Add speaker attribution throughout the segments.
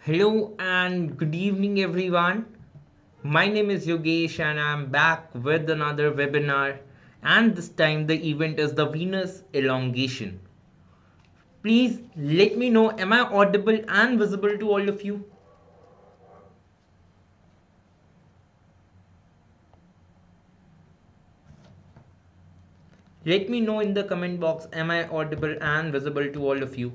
Speaker 1: Hello and good evening, everyone. My name is Yogesh, and I'm back with another webinar. And this time, the event is the Venus Elongation. Please let me know, am I audible and visible to all of you? Let me know in the comment box, am I audible and visible to all of you?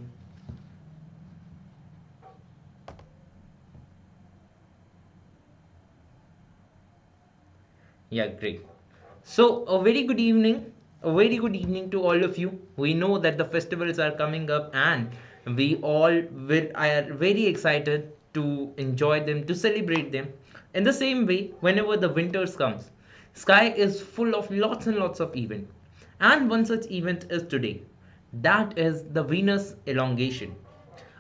Speaker 1: Yeah, great. So, a very good evening to all of you. We know that the festivals are coming up, and we all are very excited to enjoy them, to celebrate them. In the same way, whenever the winters comes, sky is full of lots and lots of events. And one such event is today. That is the Venus elongation,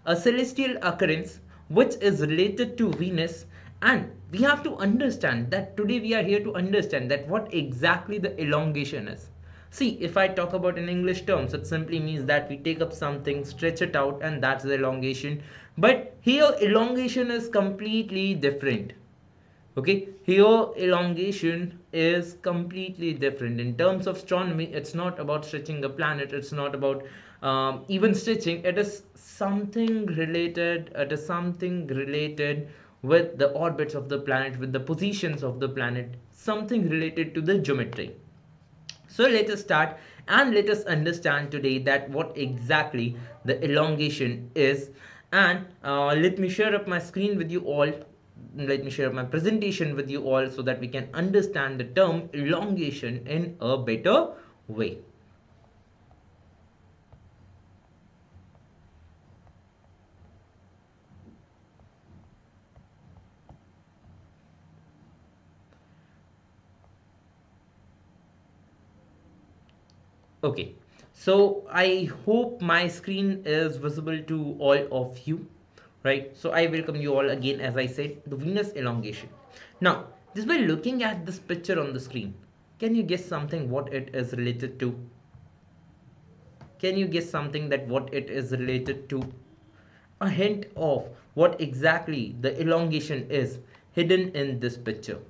Speaker 1: a celestial occurrence which is related to Venus. And we have to understand that today we are here to understand that what exactly the elongation is. See, if I talk about in English terms, it simply means that we take up something, stretch it out, and that's the elongation. But here elongation is completely different. Okay, here elongation is completely different. In terms of astronomy, it's not about stretching a planet, it's not about even stretching. It is something related with the orbits of the planet, with the positions of the planet, something related to the geometry. So let us start and let us understand today that what exactly the elongation is. And let me share up my screen with you all. Let me share my presentation with you all so that we can understand the term elongation in a better way. Okay, so I hope my screen is visible to all of you, right? So I welcome you all again, as I said, the Venus elongation. Now, just by looking at this picture on the screen, can you guess something what it is related to? Can you guess something that what it is related to? A hint of what exactly the elongation is hidden in this picture.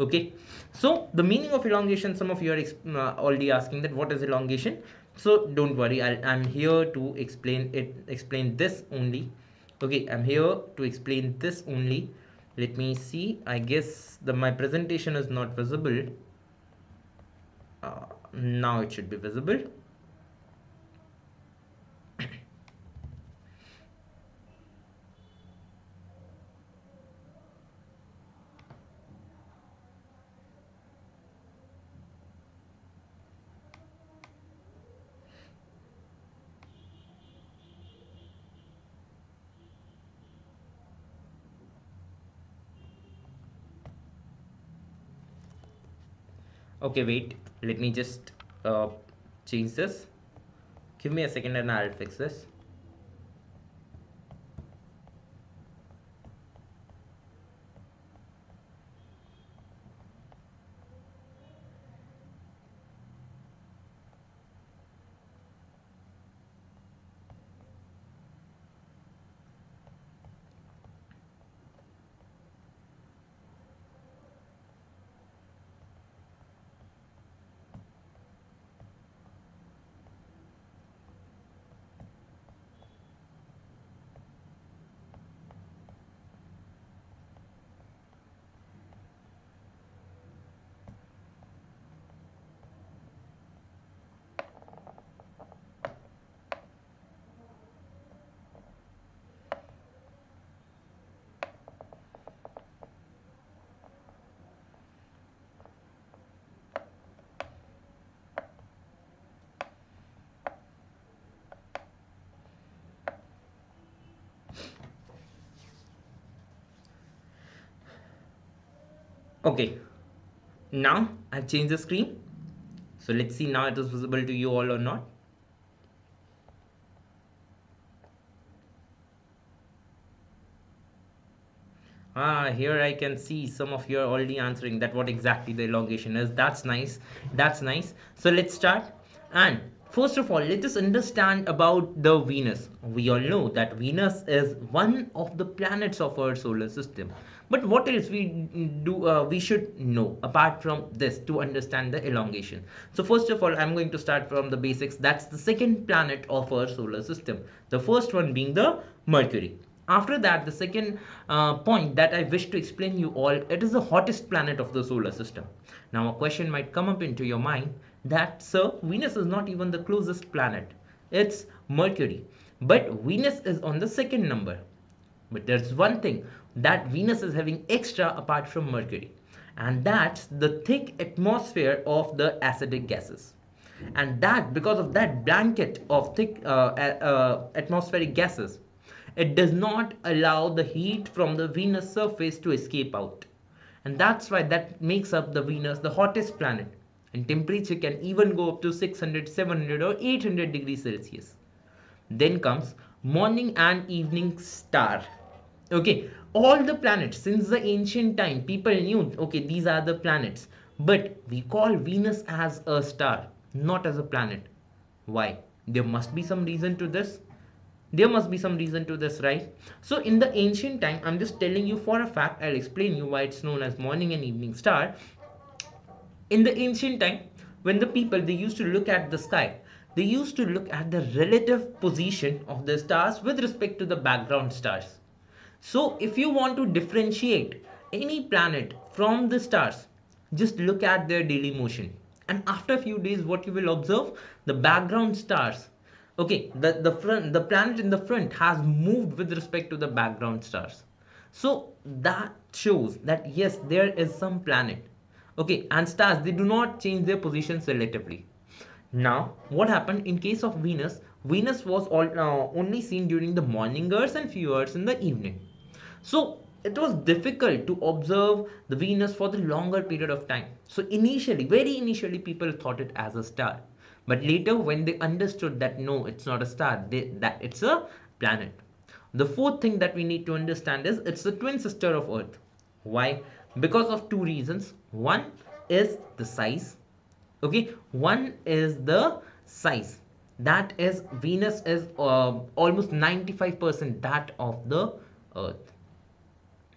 Speaker 1: Okay, so the meaning of elongation, some of you are already asking that what is elongation. So don't worry, I'm here to explain this only. Okay, I'm here to explain this only. Let me see, I guess my presentation is not visible. Now it should be visible. Okay, wait, let me just change this. Give me a second and I'll fix this. Okay, now I've changed the screen. So let's see now it is visible to you all or not. Here I can see some of you are already answering that what exactly the elongation is. That's nice. That's nice. So let's start. And First of all, let us understand about the Venus. We all know that Venus is one of the planets of our solar system. But what else we should know apart from this to understand the elongation? So first of all, I'm going to start from the basics. That's the second planet of our solar system. The first one being the Mercury. After that, the second point that I wish to explain you all, it is the hottest planet of the solar system. Now, a question might come up into your mind that, sir, Venus is not even the closest planet. It's Mercury. But Venus is on the second number. But there's one thing that Venus is having extra apart from Mercury, and that's the thick atmosphere of the acidic gases. And that, because of that blanket of thick atmospheric gases, it does not allow the heat from the Venus surface to escape out. And that's why that makes up the Venus the hottest planet. And temperature can even go up to 600, 700 or 800 degrees Celsius. Then comes morning and evening star. Okay, all the planets since the ancient time, people knew, okay, these are the planets. But we call Venus as a star, not as a planet. Why? There must be some reason to this. There must be some reason to this, right? So in the ancient time, I'm just telling you for a fact, I'll explain you why it's known as morning and evening star. In the ancient time, when the people, they used to look at the sky, they used to look at the relative position of the stars with respect to the background stars. So if you want to differentiate any planet from the stars, just look at their daily motion. And after a few days, what you will observe, the background stars, okay, the planet in the front has moved with respect to the background stars. So that shows that yes, there is some planet. Okay, and stars, they do not change their positions relatively. Now, what happened in case of Venus? Venus was only seen during the morning hours and few hours in the evening. So it was difficult to observe the Venus for the longer period of time. So initially, very initially, people thought it as a star. But later, when they understood that no, it's not a star, that it's a planet. The fourth thing that we need to understand is it's the twin sister of Earth. Why? Because of two reasons. One is the size. Okay, one is the size. That is, Venus is almost 95% that of the Earth.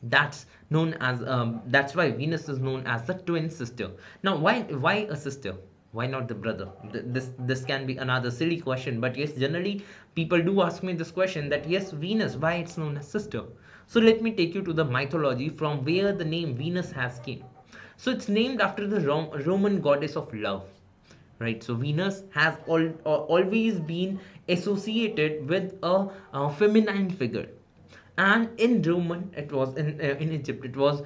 Speaker 1: That's why Venus is known as the twin sister. Now, why a sister? Why not the brother? This can be another silly question, but yes, generally people do ask me this question that yes, Venus, why it's known as sister? So let me take you to the mythology from where the name Venus has came. So it's named after the Roman goddess of love, right? So Venus has always been associated with a feminine figure, and in Roman, it was in Egypt, it was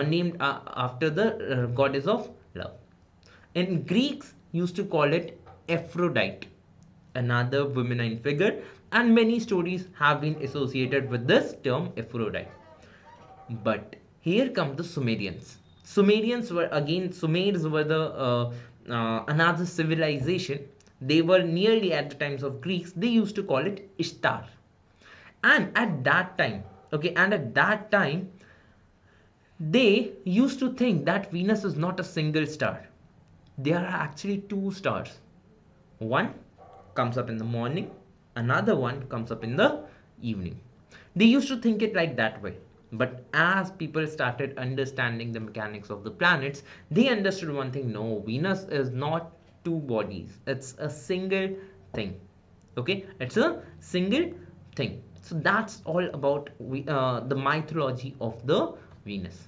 Speaker 1: named after the goddess of love. In Greeks, used to call it Aphrodite, another feminine figure, and many stories have been associated with this term Aphrodite. But here come the Sumerians. Sumerians were the another civilization. They were nearly at the times of Greeks. They used to call it Ishtar. And at that time, they used to think that Venus is not a single star. There are actually two stars. One comes up in the morning, another one comes up in the evening. They used to think it like that way. But as people started understanding the mechanics of the planets, they understood one thing: no, Venus is not two bodies, it's a single thing. Okay, it's a single thing. So that's all about the mythology of the Venus.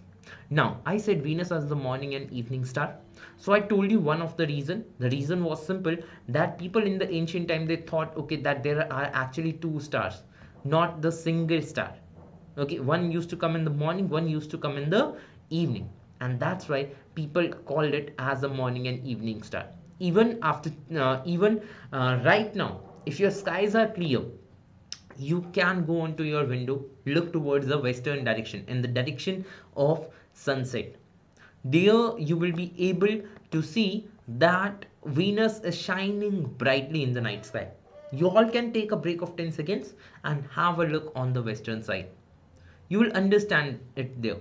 Speaker 1: Now, I said Venus as the morning and evening star. So I told you one of the reason. The reason was simple, that people in the ancient time, they thought, okay, that there are actually two stars, not the single star. Okay, one used to come in the morning, one used to come in the evening, and that's why people called it as a morning and evening star. Even right now, if your skies are clear, you can go onto your window, look towards the western direction, in the direction of sunset. There you will be able to see that Venus is shining brightly in the night sky. You all can take a break of 10 seconds and have a look on the western side. You will understand it there.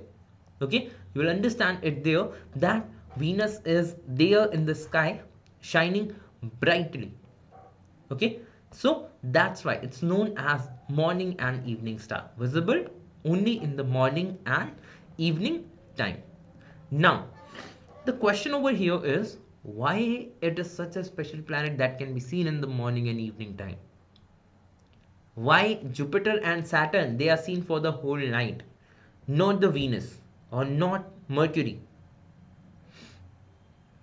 Speaker 1: Okay, you will understand it there that Venus is there in the sky, shining brightly. Okay, so that's why it's known as morning and evening star, visible only in the morning and evening time. Now, the question over here is why it is such a special planet that can be seen in the morning and evening time? Why Jupiter and Saturn they are seen for the whole night, not the Venus or not Mercury,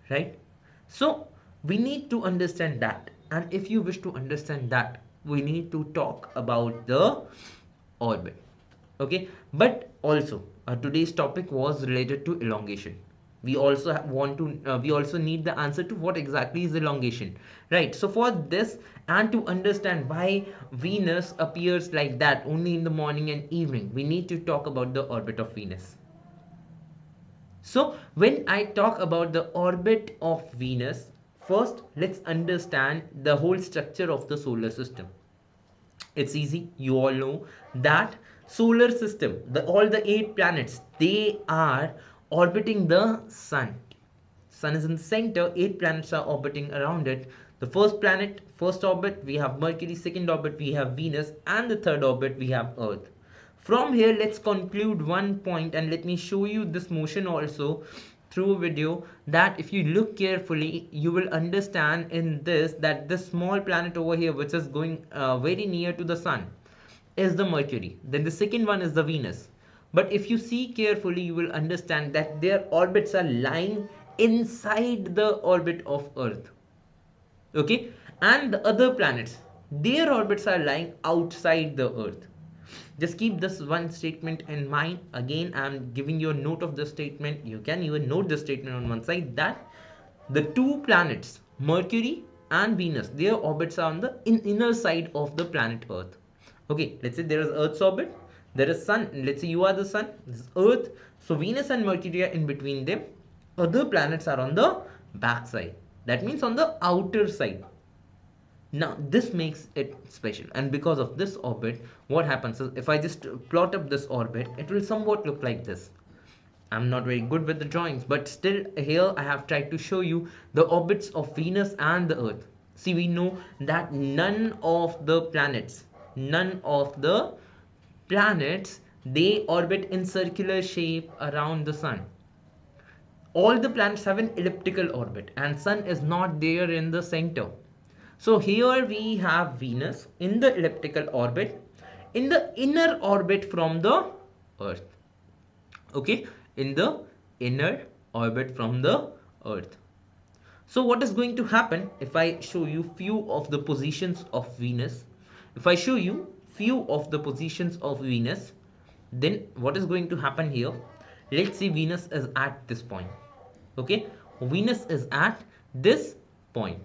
Speaker 1: right? So we need to understand that, and if you wish to understand that, we need to talk about the orbit. Okay, but also today's topic was related to elongation. We also want to we also need the answer to what exactly is elongation, right? So for this, and to understand why Venus appears like that only in the morning and evening, we need to talk about the orbit of Venus. So when I talk about the orbit of Venus, first let's understand the whole structure of the solar system. It's easy, you all know that solar system, all the 8 planets, they are orbiting the sun is in the center, 8 planets are orbiting around it. The first planet, first orbit, we have Mercury, second orbit, we have Venus, and the third orbit, we have Earth. From here, let's conclude one point, and let me show you this motion also through a video, that if you look carefully, you will understand in this that this small planet over here, which is going very near to the sun, is the Mercury. Then the second one is the Venus. But if you see carefully, you will understand that their orbits are lying inside the orbit of Earth. Okay, and the other planets, their orbits are lying outside the Earth. Just keep this one statement in mind. Again, I'm giving you a note of this statement. You can even note this statement on one side, that the 2 planets, Mercury and Venus, their orbits are on the inner side of the planet Earth. Okay, let's say there is Earth's orbit, there is sun. Let's say you are the sun, this is Earth. So Venus and Mercury are in between them. Other planets are on the back side. That means on the outer side. Now this makes it special, and because of this orbit, what happens is, if I just plot up this orbit, it will somewhat look like this. I'm not very good with the drawings, but still here I have tried to show you the orbits of Venus and the Earth. See, we know that none of the planets, they orbit in circular shape around the sun. All the planets have an elliptical orbit, and sun is not there in the center. So here we have Venus in the elliptical orbit, in the inner orbit from the Earth. Okay, in the inner orbit from the Earth. So what is going to happen if I show you few of the positions of Venus? If I show you few of the positions of Venus, then what is going to happen here? Let's say Venus is at this point. Okay, Venus is at this point,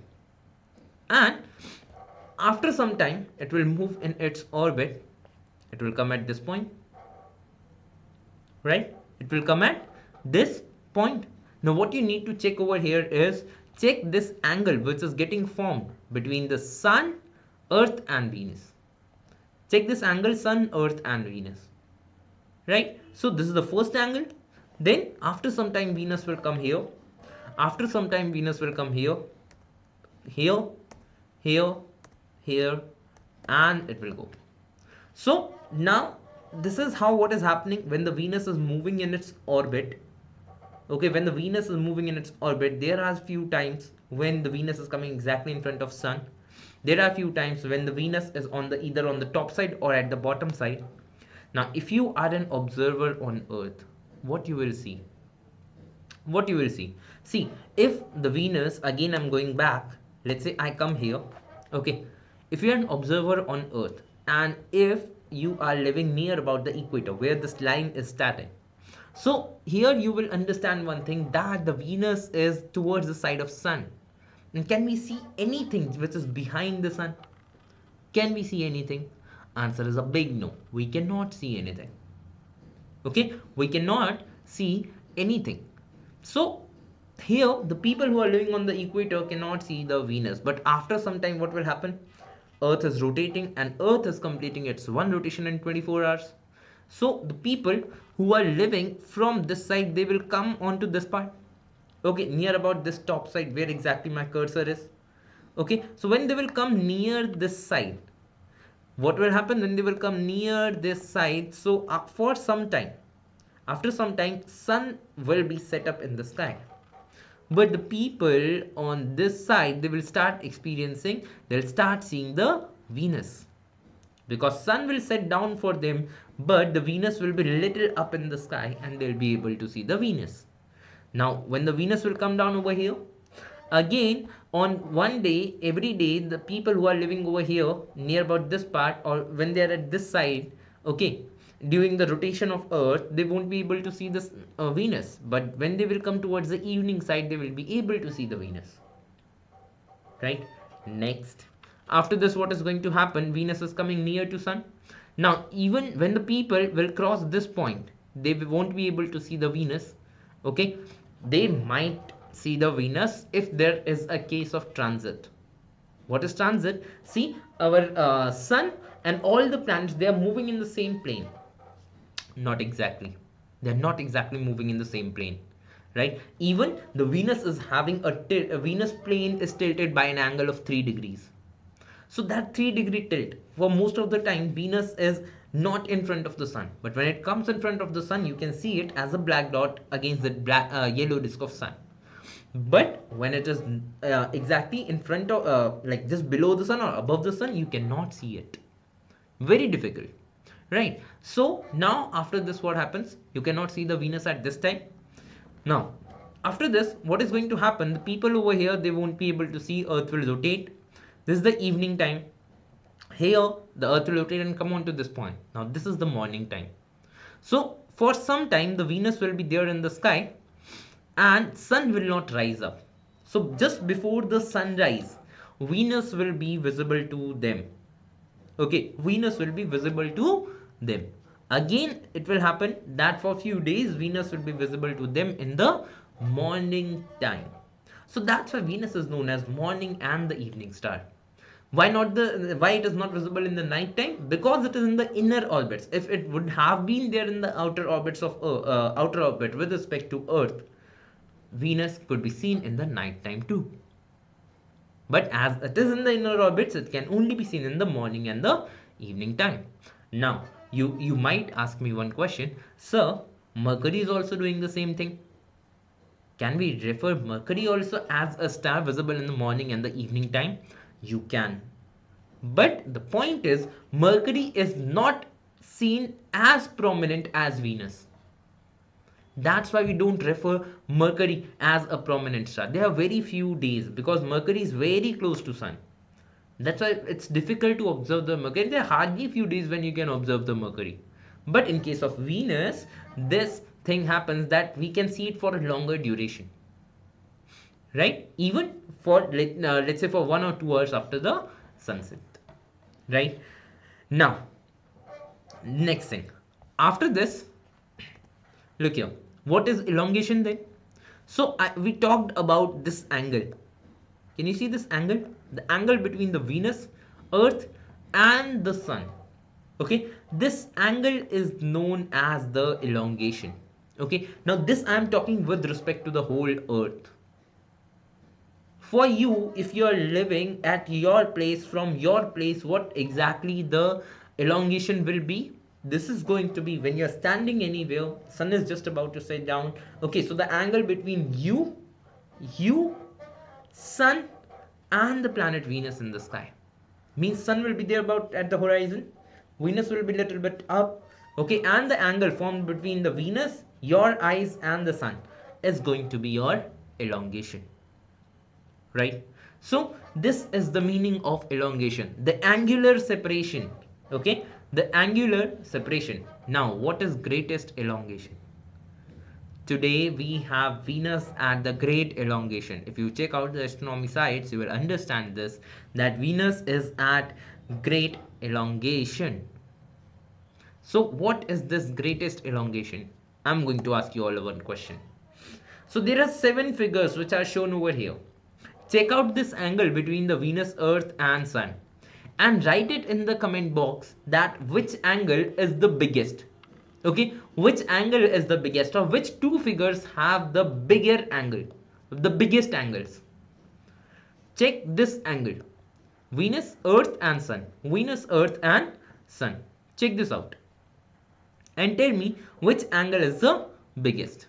Speaker 1: and after some time it will move in its orbit. It will come at this point, right? It will come at this point. Now what you need to check over here is, check this angle which is getting formed between the sun, Earth and Venus. Check this angle, sun, Earth and Venus, right? So this is the first angle. Then after some time Venus will come here, after some time Venus will come here, here, here, here, and it will go. So now this is how what is happening when the Venus is moving in its orbit. Okay, when the Venus is moving in its orbit, there are few times when the Venus is coming exactly in front of sun. There are few times when the Venus is on the either on the top side or at the bottom side. Now if you are an observer on Earth, what you will see? What you will see? See, if the Venus, again I'm going back, let's say I come here. Okay, if you are an observer on Earth, and if you are living near about the equator where this line is starting, so here you will understand one thing, that the Venus is towards the side of sun. And can we see anything which is behind the sun? Can we see anything? Answer is a big no. We cannot see anything. Okay, we cannot see anything. So here the people who are living on the equator cannot see the Venus, but after some time what will happen? Earth is rotating, and Earth is completing its one rotation in 24 hours. So the people who are living from this side, they will come onto this part. Okay, near about this top side where exactly my cursor is. Okay, so when they will come near this side, what will happen when they will come near this side? So for some time, after some time, sun will be set up in the sky, but the people on this side, they will start experiencing, they'll start seeing the Venus, because sun will set down for them, but the Venus will be little up in the sky and they'll be able to see the Venus. Now when the Venus will come down over here, again on one day, every day, the people who are living over here near about this part, or when they are at this side, okay, during the rotation of earth, they won't be able to see this Venus, but when they will come towards the evening side, they will be able to see the Venus, right? Next, after this, what is going to happen? Venus is coming near to sun. Now even when the people will cross this point, they won't be able to see the Venus. Okay, they might see the Venus if there is a case of transit. What is transit? See, our sun and all the planets, they are moving in the same plane. Not exactly, they're not exactly moving in the same plane, right? Even the Venus is having a Venus plane is tilted by an angle of 3 degrees. So that 3-degree tilt, for most of the time, Venus is not in front of the sun, but when it comes in front of the sun, you can see it as a black dot against the yellow disk of sun. But when it is exactly in front of like just below the sun or above the sun, you cannot see it. Very difficult, right? So now after this, what happens? You cannot see the Venus at this time. Now after this, what is going to happen? The people over here, they won't be able to see. Earth will rotate. This is the evening time. Here the earth will rotate and come on to this point. Now this is the morning time. So for some time, the Venus will be there in the sky and sun will not rise up. So just before the sunrise, Venus will be visible to them. Okay, Venus will be visible to them. Again, it will happen that for a few days, Venus will be visible to them in the morning time. So that's why Venus is known as morning and the evening star. Why it is not visible in the night time? Because it is in the inner orbits. If it would have been there in the outer orbits of outer orbit with respect to Earth, Venus could be seen in the night time too. But as it is in the inner orbits, it can only be seen in the morning and the evening time. Now you might ask me one question, sir, Mercury is also doing the same thing. Can we refer Mercury also as a star visible in the morning and the evening time? You can. But the point is, Mercury is not seen as prominent as Venus. That's why we don't refer Mercury as a prominent star. There are very few days because Mercury is very close to Sun. That's why it's difficult to observe the Mercury. There are hardly few days when you can observe the Mercury. But in case of Venus, this thing happens that we can see it for a longer duration. Right? Even for let's say for 1 or 2 hours after the sunset. Right? Now, next thing. After this, look here. What is elongation then? So we talked about this angle. Can you see this angle? The angle between the Venus, Earth and the Sun. Okay, this angle is known as the elongation. Okay, now this I am talking with respect to the whole Earth. For you, if you are living at your place, from your place, what exactly the elongation will be? This is going to be when you're standing anywhere, sun is just about to set down. Okay, so the angle between you, sun and the planet Venus in the sky. Means sun will be there about at the horizon. Venus will be little bit up. Okay, and the angle formed between the Venus, your eyes and the sun is going to be your elongation. Right? So this is the meaning of elongation. The angular separation. Okay, the angular separation. Now what is greatest elongation? Today we have Venus at the great elongation. If you check out the astronomy sites, you will understand this, that Venus is at great elongation. So what is this greatest elongation? I'm going to ask you all one question. So there are 7 figures which are shown over here. Check out this angle between the Venus, Earth and Sun and write it in the comment box that which angle is the biggest. Okay, which angle is the biggest, or which 2 figures have the bigger angle, the biggest angles. Check this angle. Venus, Earth and Sun. Venus, Earth and Sun. Check this out. And tell me which angle is the biggest.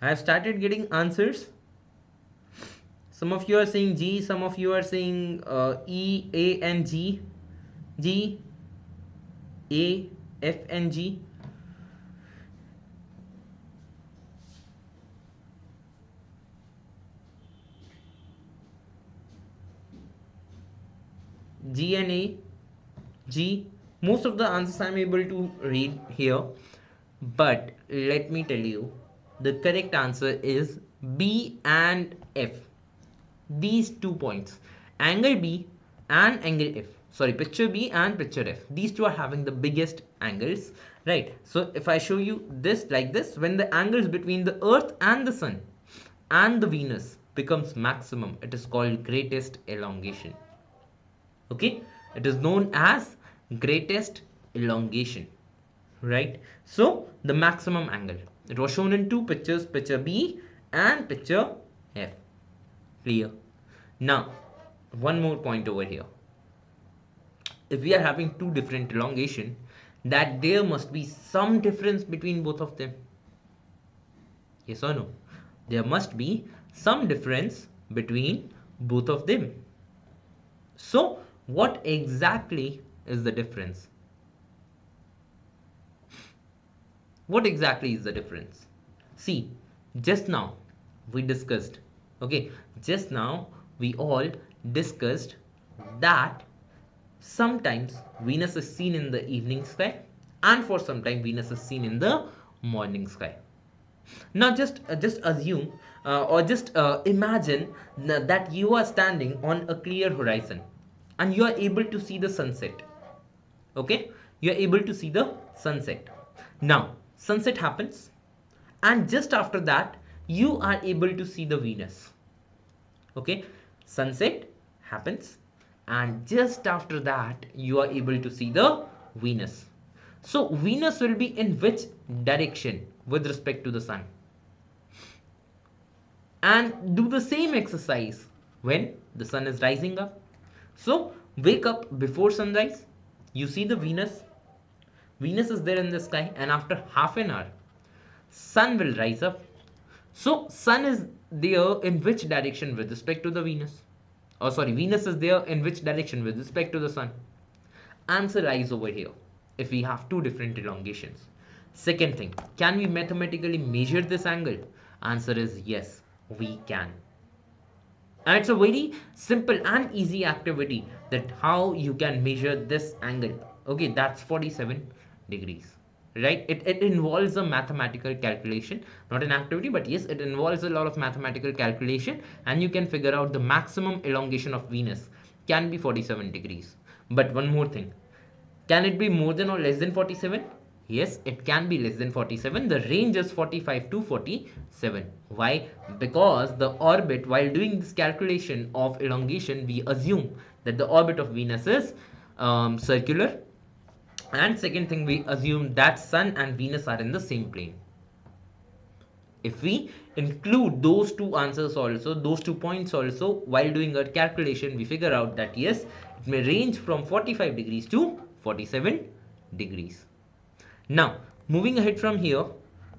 Speaker 1: I have started getting answers. Some of you are saying G, some of you are saying E, A and G. G, A, F and G. G and A, G. Most of the answers I am able to read here. But let me tell you, the correct answer is B and F. These 2 points, angle B and angle F, sorry, picture B and picture F, these two are having the biggest angles, right? So if I show you this like this, when the angles between the Earth and the Sun and the Venus becomes maximum, it is called greatest elongation. Okay, it is known as greatest elongation, right? So the maximum angle, it was shown in two pictures, picture B and picture F. Clear? Now, one more point over here. If we are having two different elongation, that there must be some difference between both of them. Yes or no? There must be some difference between both of them. So, what exactly is the difference? What exactly is the difference? See, just now we discussed, okay, just now we all discussed that sometimes Venus is seen in the evening sky and for some time Venus is seen in the morning sky. Now just assume or just imagine that you are standing on a clear horizon and you are able to see the sunset. Okay, you are able to see the sunset. Now sunset happens and just after that you are able to see the Venus. Okay, sunset happens and just after that you are able to see the Venus. So Venus will be in which direction with respect to the Sun? And do the same exercise when the Sun is rising up. So wake up before sunrise, you see the Venus. Venus is there in the sky and after half an hour Sun will rise up. So Sun is there in which direction with respect to the Venus? Oh sorry, Venus is there in which direction with respect to the Sun? Answer lies over here if we have two different elongations. Second thing, can we mathematically measure this angle? Answer is yes, we can. And it's a very simple and easy activity that how you can measure this angle. Okay, that's 47 degrees. Right, it involves a mathematical calculation, not an activity, but yes, it involves a lot of mathematical calculation, and you can figure out the maximum elongation of Venus can be 47 degrees. But one more thing, can it be more than or less than 47? Yes, it can be less than 47. The range is 45 to 47. Why? Because the orbit, while doing this calculation of elongation, we assume that the orbit of Venus is circular. And second thing, we assume that Sun and Venus are in the same plane. If we include those two answers also, those 2 points also, while doing our calculation, we figure out that yes, it may range from 45 degrees to 47 degrees. Now, moving ahead from here,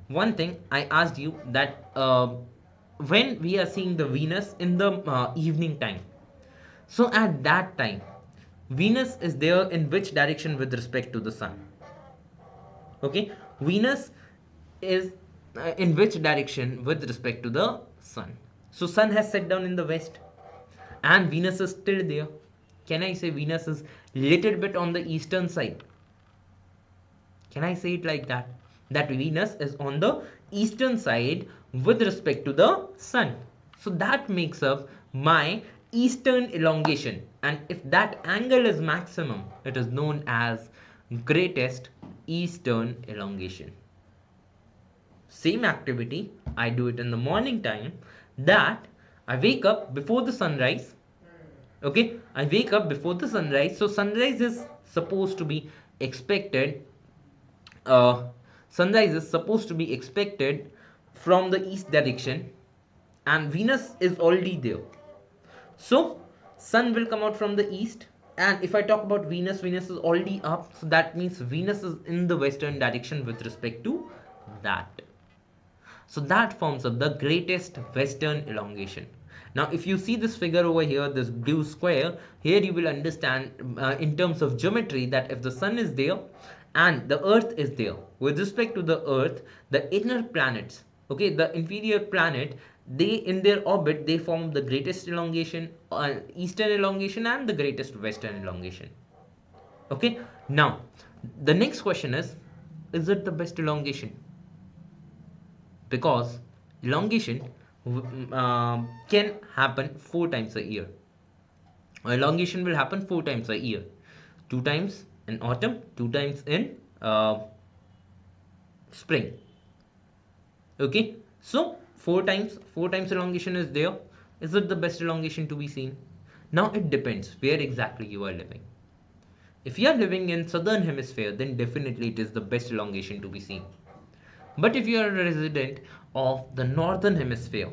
Speaker 1: one thing I asked you that when we are seeing the Venus in the evening time, so at that time, Venus is there in which direction with respect to the Sun? Okay, Venus is in which direction with respect to the Sun? So Sun has set down in the west and Venus is still there. Can I say Venus is little bit on the eastern side? Can I say it like that? That Venus is on the eastern side with respect to the Sun. So that makes up my eastern elongation, and if that angle is maximum, it is known as greatest eastern elongation. same activity, I do it in the morning time, that I wake up before the sunrise. Okay, I wake up before the sunrise. So sunrise is supposed to be expected. Uh, Sunrise is supposed to be expected from the east direction, and Venus is already there. So sun will come out from the east, and if I talk about Venus, Venus is already up, so that means Venus is in the western direction with respect to that. So that forms up the greatest western elongation. Now if you see this figure over here, this blue square, here you will understand in terms of geometry that if the sun is there and the earth is there, with respect to the earth, the inner planets, okay, the inferior planet, they in their orbit they form the greatest elongation, eastern elongation, and the greatest western elongation. Okay, now the next question is it the best elongation? Because elongation can happen 4 times a year. Elongation will happen 4 times a year, 2 times in autumn, 2 times in spring. Okay, so four times elongation is there. Is it the best elongation to be seen? Now it depends where exactly you are living. If you are living in southern hemisphere, then definitely it is the best elongation to be seen. But if you are a resident of the northern hemisphere,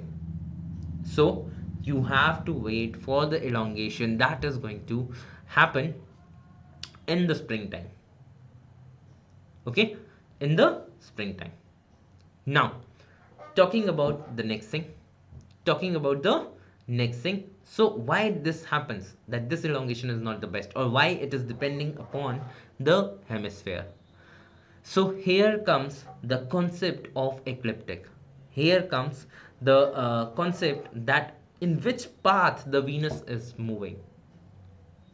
Speaker 1: so you have to wait for the elongation that is going to happen in the springtime. Okay, in the springtime. Now, talking about the next thing, so why this happens, that this elongation is not the best, or why it is depending upon the hemisphere. So here comes the concept of ecliptic. Here comes the concept that in which path the Venus is moving.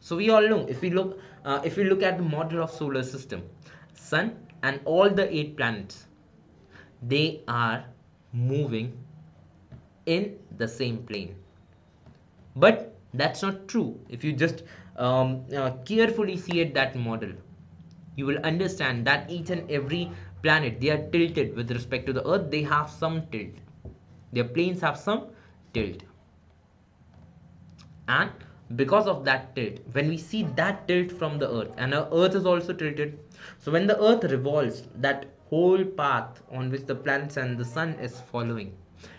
Speaker 1: So we all know, if we look at the model of solar system, sun and all the 8 planets, they are moving in the same plane. But that's not true. If you just carefully see at that model, you will understand that each and every planet, they are tilted with respect to the earth. They have some tilt, their planes have some tilt, and because of that tilt, when we see that tilt from the earth, and our earth is also tilted, so when the earth revolves, that whole path on which the planets and the sun is following,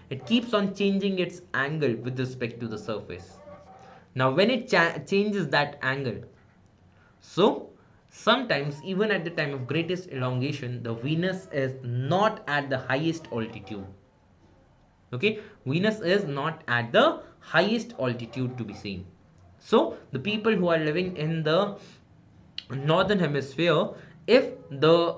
Speaker 1: it keeps on changing its angle with respect to the surface. Now when it changes that angle, so sometimes even at the time of greatest elongation, the Venus is not at the highest altitude. Okay, Venus is not at the highest altitude to be seen. So the people who are living in the northern hemisphere, if the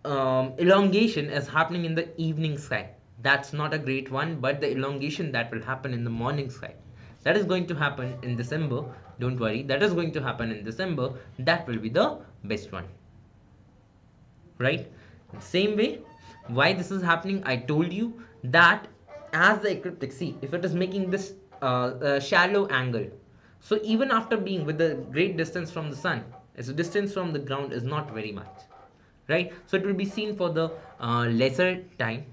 Speaker 1: elongation is happening in the evening sky, that's not a great one. But the elongation that will happen in the morning sky, that is going to happen in December, don't worry, that is going to happen in December, that will be the best one, right? Same way, why this is happening, I told you that as the ecliptic, see, if it is making this shallow angle, so even after being with the great distance from the sun, its distance from the ground is not very much, right? So it will be seen for the lesser time,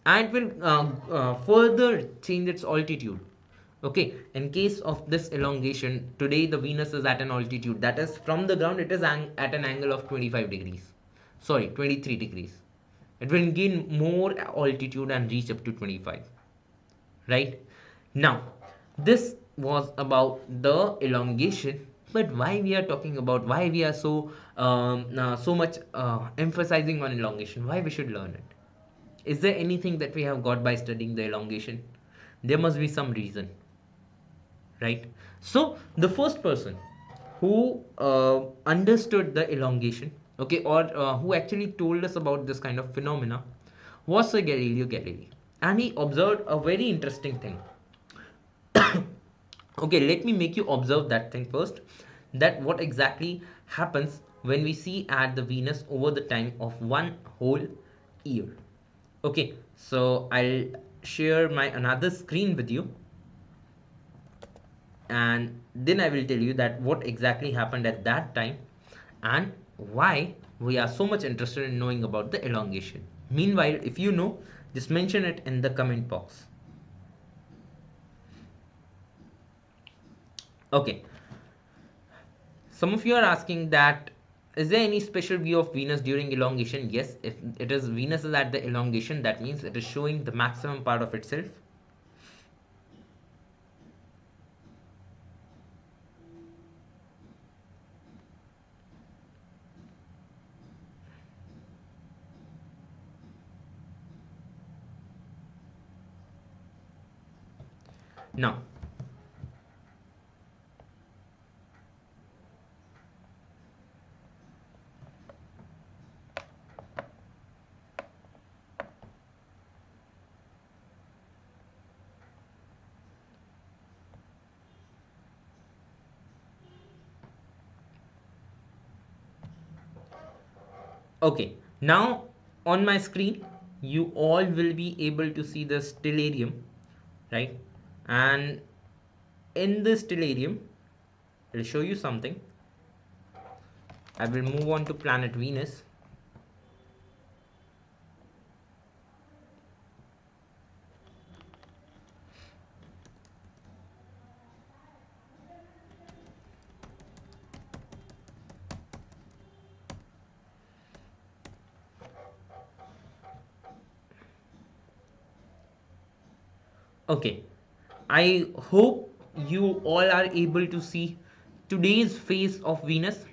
Speaker 1: and it will further change its altitude. Okay, in case of this elongation, today the Venus is at an altitude, that is from the ground it is at an angle of 25 degrees, sorry, 23 degrees. It will gain more altitude and reach up to 25, right? Now this was about the elongation, but why we are talking about, why we are so much emphasizing on elongation, why we should learn it? Is there anything that we have got by studying the elongation? There must be some reason, right? So the first person who understood the elongation, okay, or who actually told us about this kind of phenomena, was Sir Galileo Galilei, and he observed a very interesting thing. Okay, let me make you observe that thing first, that what exactly happens when we see at the Venus over the time of one whole year. Okay, so I'll share my another screen with you, and then I will tell you that what exactly happened at that time and why we are so much interested in knowing about the elongation. Meanwhile, if you know Just mention it in the comment box. Okay, some of you are asking that is there any special view of Venus during elongation? Yes, if it is Venus is at the elongation, that means it is showing the maximum part of itself. Now, okay, now on my screen, you all will be able to see the stellarium, right? And in the stellarium, I'll show you something. I will move on to planet Venus. Okay, I hope you all are able to see today's phase of Venus.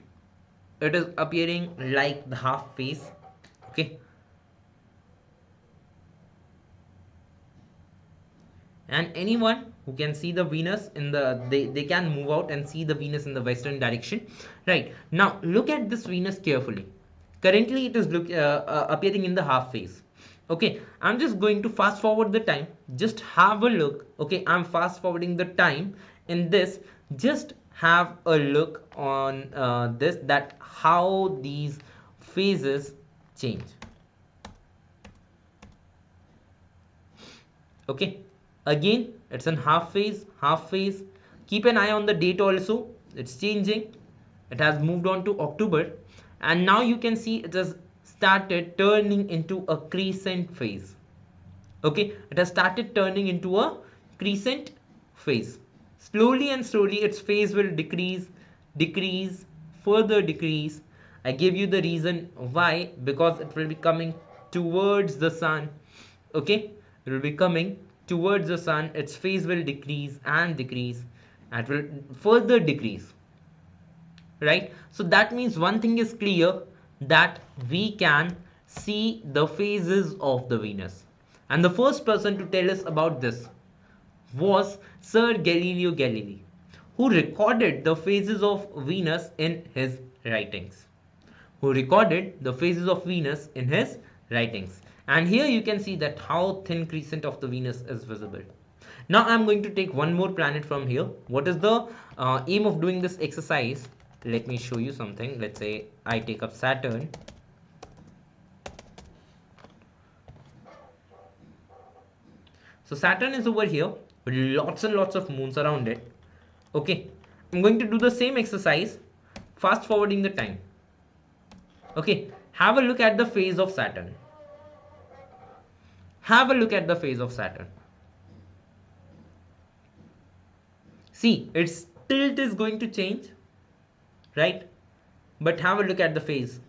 Speaker 1: It is appearing like the half phase. Okay, and anyone who can see the Venus in the they can move out and see the Venus in the western direction. Right, now look at this Venus carefully. Currently it is appearing in the half phase. Okay, I'm just going to fast forward the time. Just have a look. Okay, I'm fast forwarding the time in this. Just have a look on this, that how these phases change. Okay, again it's in half phase. Keep an eye on the date also, it's changing. It has moved on to October, and now you can see it has started turning into a crescent phase. Okay, it has started turning into a crescent phase. Slowly and slowly its phase will decrease, further decrease. I give you the reason why, because it will be coming towards the sun. Okay, it will be coming towards the sun, its phase will decrease and decrease, and it will further decrease, right? So that means one thing is clear, that we can see the phases of the Venus. And the first person to tell us about this was Sir Galileo Galilei, who recorded the phases of Venus in his writings. Who recorded the phases of Venus in his writings. And here you can see that how thin crescent of the Venus is visible. Now I'm going to take one more planet from here. What is the aim of doing this exercise? Let me show you something. Let's say I take up Saturn. So Saturn is over here with lots and lots of moons around it. Okay, I'm going to do the same exercise, fast forwarding the time. Okay, have a look at the phase of Saturn. Have a look at the phase of Saturn. See, its tilt is going to change, right? But have a look at the phase.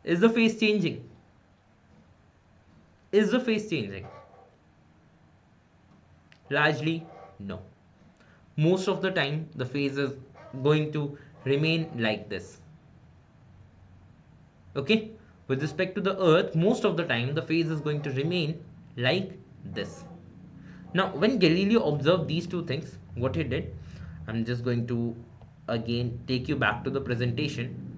Speaker 1: Is the phase changing? Is the phase changing? Largely, no. Most of the time, the phase is going to remain like this. Okay, with respect to the Earth, most of the time, the phase is going to remain like this. Now, when Galileo observed these two things, what he did, I'm just going to again take you back to the presentation.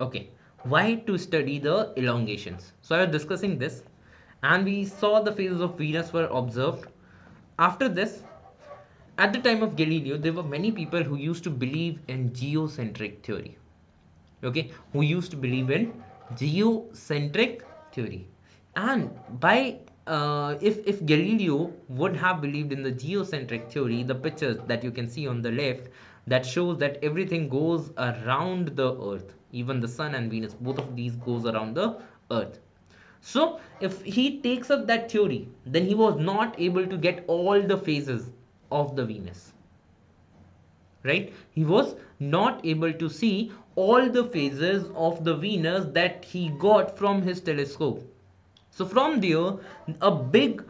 Speaker 1: Okay, why to study the elongations? So I was discussing this, and we saw the phases of Venus were observed. After this, at the time of Galileo, there were many people who used to believe in geocentric theory. Okay, who used to believe in geocentric theory. And by if Galileo would have believed in the geocentric theory, the pictures that you can see on the left that shows that everything goes around the Earth, even the Sun and Venus, both of these goes around the Earth. So if he takes up that theory, then he was not able to get all the phases of the Venus, right? He was not able to see all the phases of the Venus that he got from his telescope. So from there, a big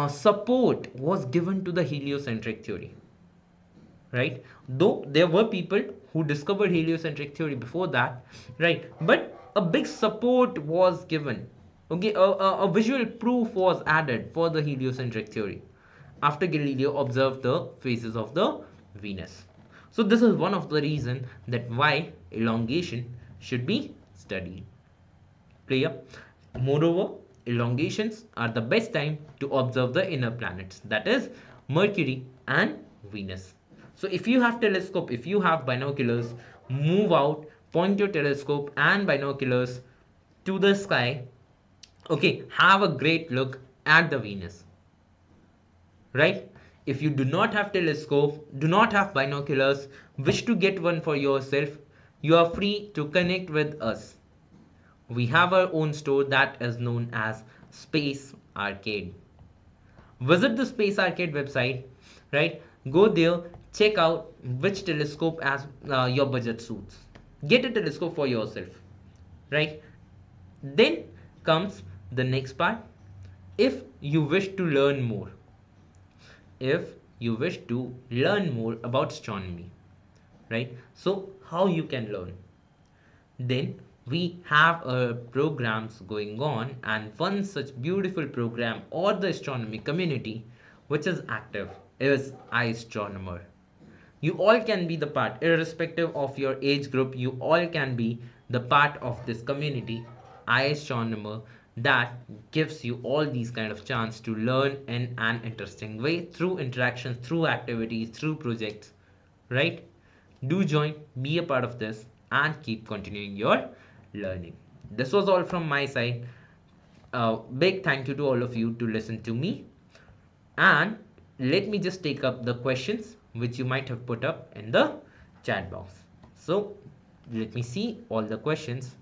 Speaker 1: support was given to the heliocentric theory, right? Though there were people who discovered heliocentric theory before that, right? But a big support was given. Okay, a visual proof was added for the heliocentric theory after Galileo observed the phases of the Venus. So this is one of the reasons that why elongation should be studied. Clear? Moreover, elongations are the best time to observe the inner planets, that is Mercury and Venus. So if you have telescope, if you have binoculars, move out, point your telescope and binoculars to the sky. Okay, have a great look at the Venus, right? If you do not have telescope, do not have binoculars, wish to get one for yourself, you are free to connect with us. We have our own store that is known as Space Arcade. Visit the Space Arcade website, right? Go there, check out which telescope as your budget suits. Get a telescope for yourself, right? Then comes the next part. If you wish to learn more, if you wish to learn more about astronomy, right? So how you can learn? Then we have programs going on, and one such beautiful program or the astronomy community which is active is iAstronomer. You all can be the part, irrespective of your age group, you all can be the part of this community, iAstronomer, that gives you all these kind of chance to learn in an interesting way through interactions, through activities, through projects, right? Do join, be a part of this, and keep continuing your learning. This was all from my side. Big thank you to all of you to listen to me. And let me just take up the questions which you might have put up in the chat box. So let me see all the questions.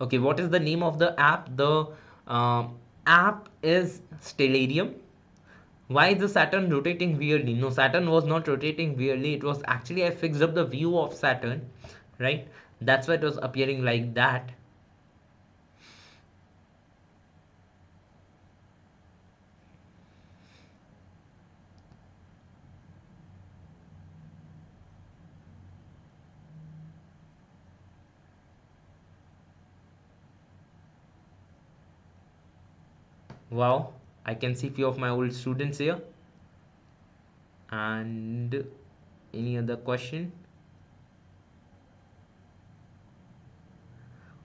Speaker 1: Okay, what is the name of the app? The app is Stellarium. Why is the Saturn rotating weirdly? No, Saturn was not rotating weirdly. It was actually, I fixed up the view of Saturn, right? That's why it was appearing like that. Wow, I can see few of my old students here. And any other question?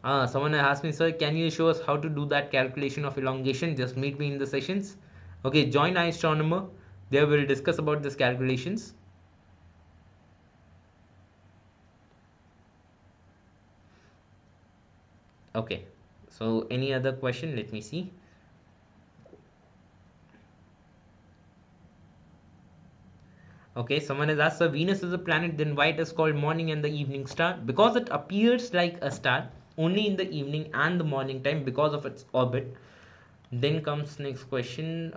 Speaker 1: Someone asked me, sir, can you show us how to do that calculation of elongation? Just meet me in the sessions. Okay, join iAstronomer. There we'll discuss about this calculations. Okay, so any other question? Let me see. Okay, someone has asked, so Venus is a planet, then why it is called morning and the evening star? Because it appears like a star only in the evening and the morning time because of its orbit. Then comes next question.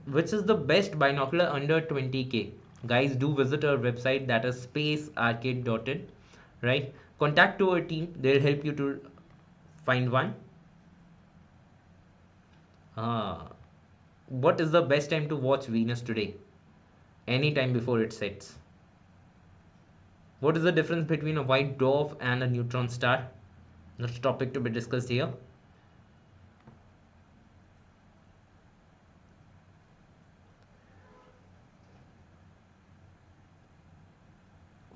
Speaker 1: Which is the best binocular under 20k? Guys, do visit our website, that is spacearcade.in, right? Contact to our team, they'll help you to find one. What is the best time to watch Venus today? Anytime before it sets. What is the difference between a white dwarf and a neutron star? That's a topic to be discussed here.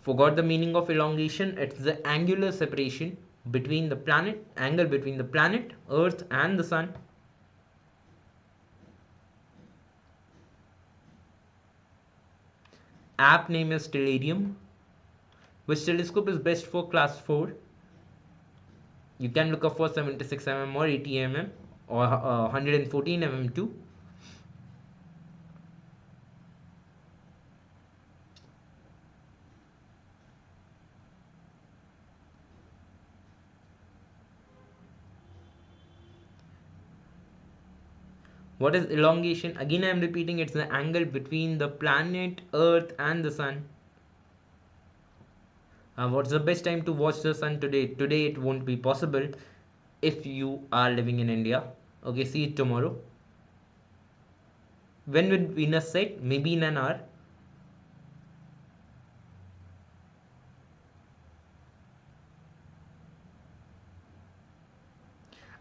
Speaker 1: Forgot the meaning of elongation. It's the angular separation between the planet, angle between the planet, Earth and the Sun. App name is Stellarium. Which telescope is best for class 4? You can look up for 76 mm or 80 mm or 114 mm too. What is elongation? Again, I am repeating, it's the angle between the planet Earth and the sun. What's the best time to watch the sun today? Today it won't be possible if you are living in India. Okay, see it tomorrow. When will Venus set? Maybe in an hour.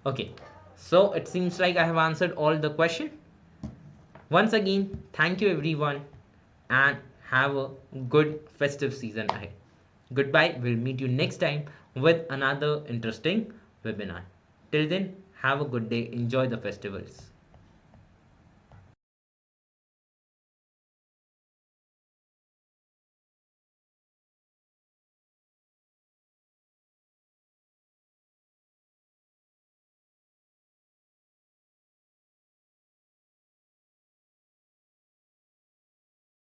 Speaker 1: Okay, so it seems like I have answered all the question. Once again, thank you everyone and have a good festive season ahead. Goodbye. We'll meet you next time with another interesting webinar. Till then, have a good day. Enjoy the festivals.